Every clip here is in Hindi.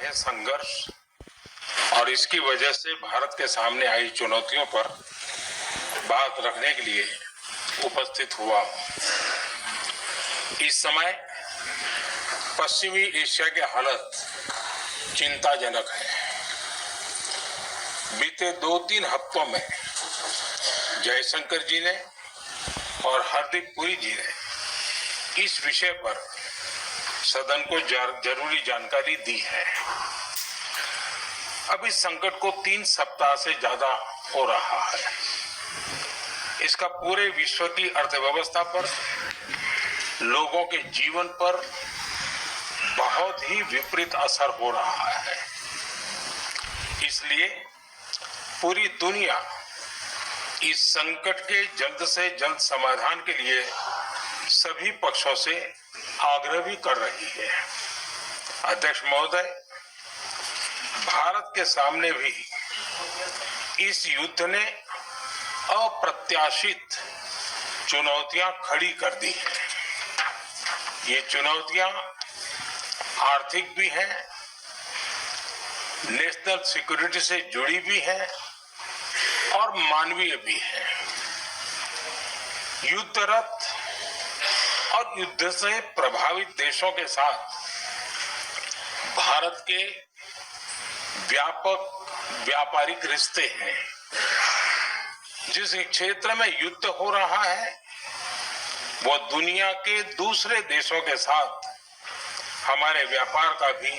रहे संघर्ष और इसकी वजह से भारत के सामने आई चुनौतियों पर बात रखने के लिए उपस्थित हुआ। इस समय पश्चिमी एशिया के हालत चिंताजनक है। बीते 2-3 हफ्तों में जयशंकर जी ने और हरदीप पुरी जी ने इस विषय पर सदन को जरूरी जानकारी दी है। अब इस संकट को 3 सप्ताह से ज्यादा हो रहा है। इसका पूरे विश्व की अर्थव्यवस्था पर, लोगों के जीवन पर बहुत ही विपरीत असर हो रहा है। इसलिए पूरी दुनिया इस संकट के जल्द से जल्द समाधान के लिए सभी पक्षों से आग्रह भी कर रही है। अध्यक्ष महोदय, भारत के सामने भी इस युद्ध ने अप्रत्याशित चुनौतियां खड़ी कर दी हैं। ये चुनौतियां आर्थिक भी हैं, नेशनल सिक्योरिटी से जुड़ी भी हैं और मानवीय भी हैं। युद्धरत और युद्ध से प्रभावित देशों के साथ भारत के व्यापक व्यापारिक रिश्ते हैं। जिस क्षेत्र में युद्ध हो रहा है वो दुनिया के दूसरे देशों के साथ हमारे व्यापार का भी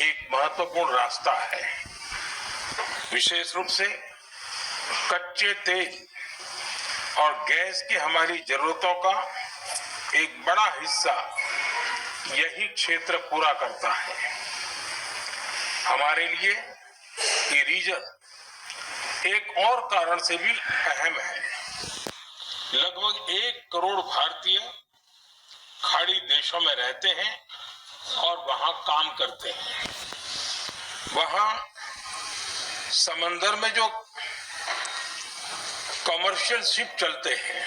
एक महत्वपूर्ण रास्ता है। विशेष रूप से कच्चे तेल और गैस की हमारी जरूरतों का एक बड़ा हिस्सा यही क्षेत्र पूरा करता है। हमारे लिए ये रीजन एक और कारण से भी अहम है। लगभग 1 करोड़ भारतीय खाड़ी देशों में रहते हैं और वहां काम करते हैं। वहां समंदर में जो कमर्शियल शिप चलते हैं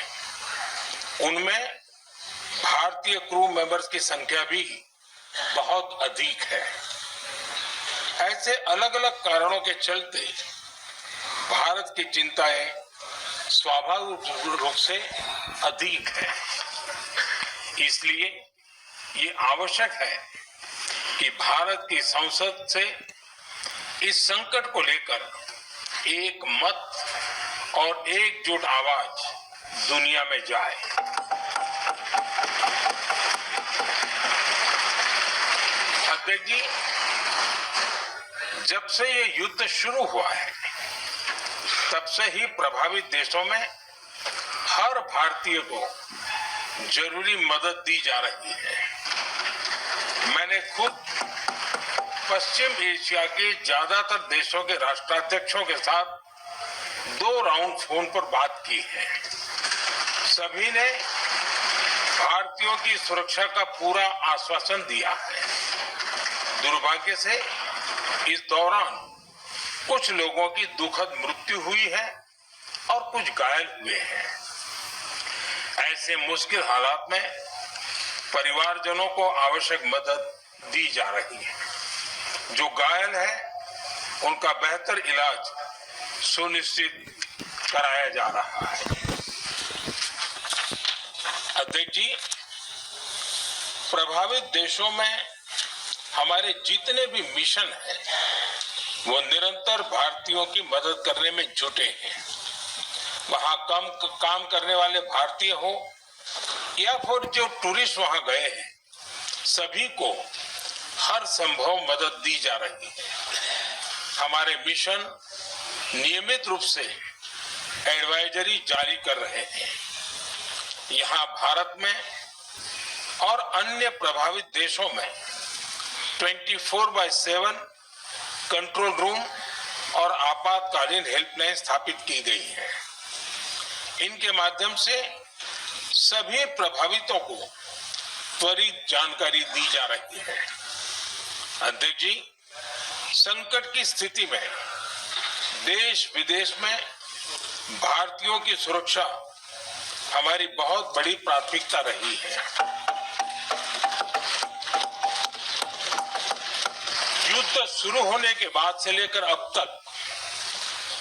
उनमें भारतीय क्रू मेंबर्स की संख्या भी बहुत अधिक है। ऐसे अलग अलग कारणों के चलते भारत की चिंताएं स्वाभाविक रूप से अधिक है। इसलिए ये आवश्यक है कि भारत की संसद से इस संकट को लेकर एक मत और एकजुट आवाज दुनिया में जाए। अध्यक्ष जी, जब से ये युद्ध शुरू हुआ है तब से ही प्रभावित देशों में हर भारतीय को जरूरी मदद दी जा रही है। मैंने खुद पश्चिम एशिया के ज्यादातर देशों के राष्ट्राध्यक्षों के साथ 2 राउंड फोन पर बात की है। सभी ने भारतीयों की सुरक्षा का पूरा आश्वासन दिया है। दुर्भाग्य से इस दौरान कुछ लोगों की दुखद मृत्यु हुई है और कुछ घायल हुए हैं। ऐसे मुश्किल हालात में परिवारजनों को आवश्यक मदद दी जा रही है। जो घायल है उनका बेहतर इलाज सुनिश्चित कराया जा रहा है। अध्यक्ष जी, प्रभावित देशों में हमारे जितने भी मिशन हैं वो निरंतर भारतीयों की मदद करने में जुटे हैं। वहां काम करने वाले भारतीय हो या फिर जो टूरिस्ट वहां गए हैं, सभी को हर संभव मदद दी जा रही है। हमारे मिशन नियमित रूप से एडवाइजरी जारी कर रहे हैं। यहाँ भारत में और अन्य प्रभावित देशों में 24/7 कंट्रोल रूम और आपातकालीन हेल्पलाइन स्थापित की गई है। इनके माध्यम से सभी प्रभावितों को त्वरित जानकारी दी जा रही है। अध्यक्ष जी, संकट की स्थिति में देश विदेश में भारतीयों की सुरक्षा हमारी बहुत बड़ी प्राथमिकता रही है। युद्ध युद्ध शुरू होने के बाद से लेकर अब तक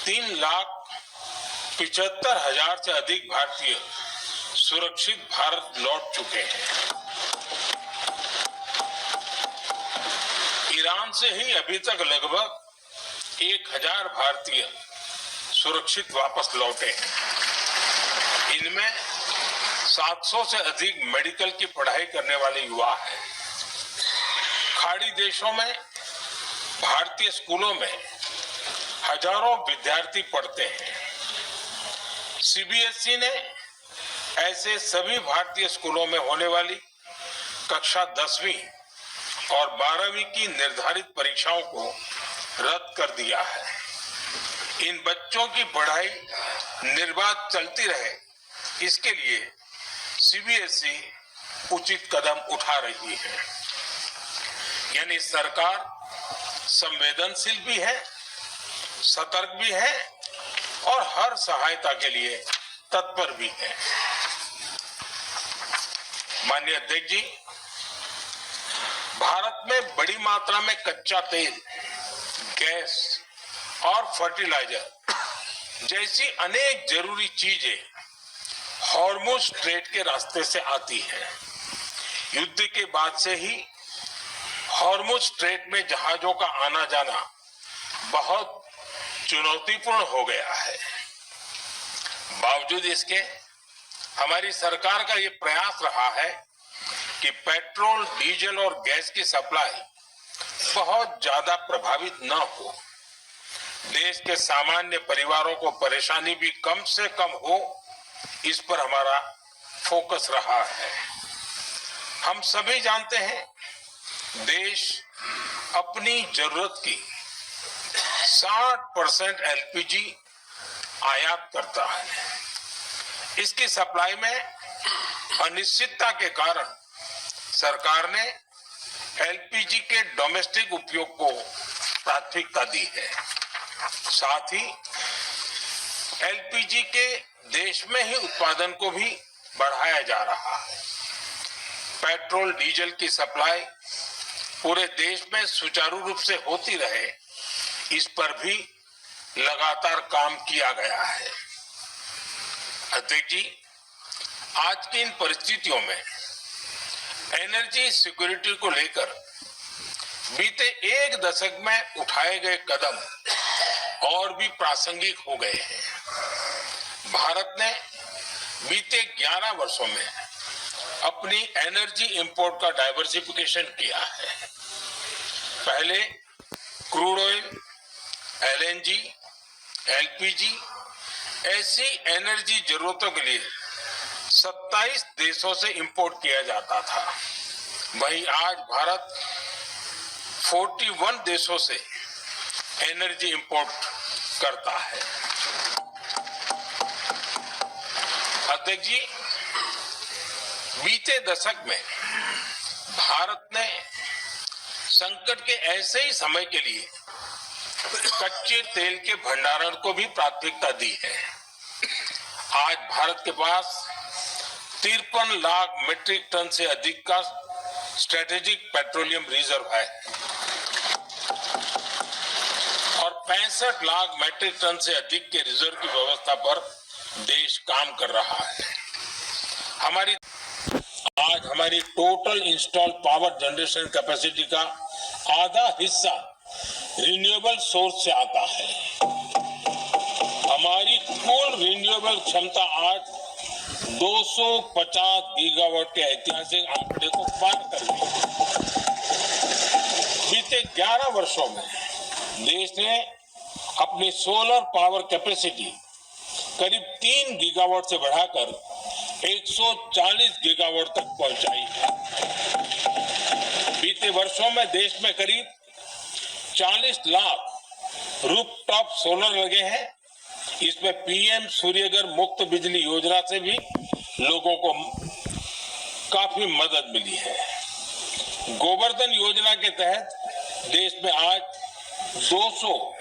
3,75,000 से अधिक भारतीय सुरक्षित भारत लौट चुके हैं। ईरान से ही अभी तक लगभग 1,000 भारतीय सुरक्षित वापस लौटे हैं। इनमें 700 से अधिक मेडिकल की पढ़ाई करने वाले युवा हैं। खाड़ी देशों में भारतीय स्कूलों में हजारों विद्यार्थी पढ़ते हैं। सीबीएसई ने ऐसे सभी भारतीय स्कूलों में होने वाली कक्षा 10वीं और 12वीं की निर्धारित परीक्षाओं को रद्द कर दिया है। इन बच्चों की पढ़ाई निर्बाध चलती रहे, इसके लिए सीबीएसई उचित कदम उठा रही है। यानी सरकार संवेदनशील भी है, सतर्क भी है और हर सहायता के लिए तत्पर भी है। माननीय अध्यक्ष जी, भारत में बड़ी मात्रा में कच्चा तेल, गैस और फर्टिलाइजर जैसी अनेक जरूरी चीजें हॉर्मुज स्ट्रेट के रास्ते से आती है। युद्ध के बाद से ही हॉर्मुज स्ट्रेट में जहाजों का आना जाना बहुत चुनौतीपूर्ण हो गया है। बावजूद इसके हमारी सरकार का ये प्रयास रहा है कि पेट्रोल, डीजल और गैस की सप्लाई बहुत ज्यादा प्रभावित न हो। देश के सामान्य परिवारों को परेशानी भी कम से कम हो, इस पर हमारा फोकस रहा है। हम सभी जानते हैं, देश अपनी जरूरत की 60% एलपीजी आयात करता है। इसकी सप्लाई में अनिश्चितता के कारण सरकार ने एलपीजी के डोमेस्टिक उपयोग को प्राथमिकता दी है। साथ ही एलपीजी के देश में ही उत्पादन को भी बढ़ाया जा रहा है। पेट्रोल, डीजल की सप्लाई पूरे देश में सुचारू रूप से होती रहे, इस पर भी लगातार काम किया गया है। अध्यक्ष जी, आज की इन परिस्थितियों में एनर्जी सिक्योरिटी को लेकर बीते एक दशक में उठाए गए कदम और भी प्रासंगिक हो गए हैं। भारत ने बीते 11 वर्षों में अपनी एनर्जी इंपोर्ट का डाइवर्सिफिकेशन किया है। पहले क्रूड ऑयल, एलएनजी, एलपीजी ऐसी एनर्जी जरूरतों के लिए 27 देशों से इंपोर्ट किया जाता था। वहीं आज भारत 41 देशों से एनर्जी इंपोर्ट करता है। अध्यक्ष जी, बीते दशक में भारत ने संकट के ऐसे ही समय के लिए कच्चे तेल के भंडारण को भी प्राथमिकता दी है। आज भारत के पास 53 लाख मीट्रिक टन से अधिक का स्ट्रेटेजिक पेट्रोलियम रिजर्व है और 65 लाख मीट्रिक टन से अधिक के रिजर्व की व्यवस्था पर देश काम कर रहा है। आज हमारी total installed power generation capacity का आधा हिस्सा रिन्यूएबल सोर्स से आता है। हमारी कुल रिन्यूएबल क्षमता आज 250 गीगावाट के ऐतिहासिक आंकड़े को पार कर गई। बीते 11 वर्षों में देश ने अपनी सोलर पावर कैपेसिटी करीब 3 गीगावाट से बढ़ाकर 140 गीगावाट तक पहुंचाई है। बीते वर्षों में देश में करीब 40 लाख रूफटॉप सोलर लगे हैं। इसमें पीएम सूर्यघर मुफ्त बिजली योजना से भी लोगों को काफी मदद मिली है। गोवर्धन योजना के तहत देश में आज 200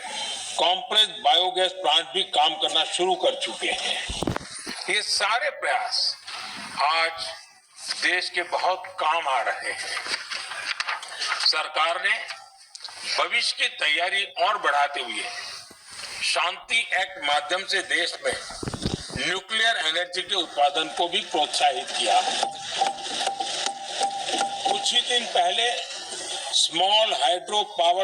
कॉम्प्रेस्ड बायोगैस प्लांट भी काम करना शुरू कर चुके हैं। ये सारे प्रयास आज देश के बहुत काम आ रहे हैं। सरकार ने भविष्य की तैयारी और बढ़ाते हुए शांति एक्ट माध्यम से देश में न्यूक्लियर एनर्जी के उत्पादन को भी प्रोत्साहित किया। कुछ ही दिन पहले स्मॉल हाइड्रो पावर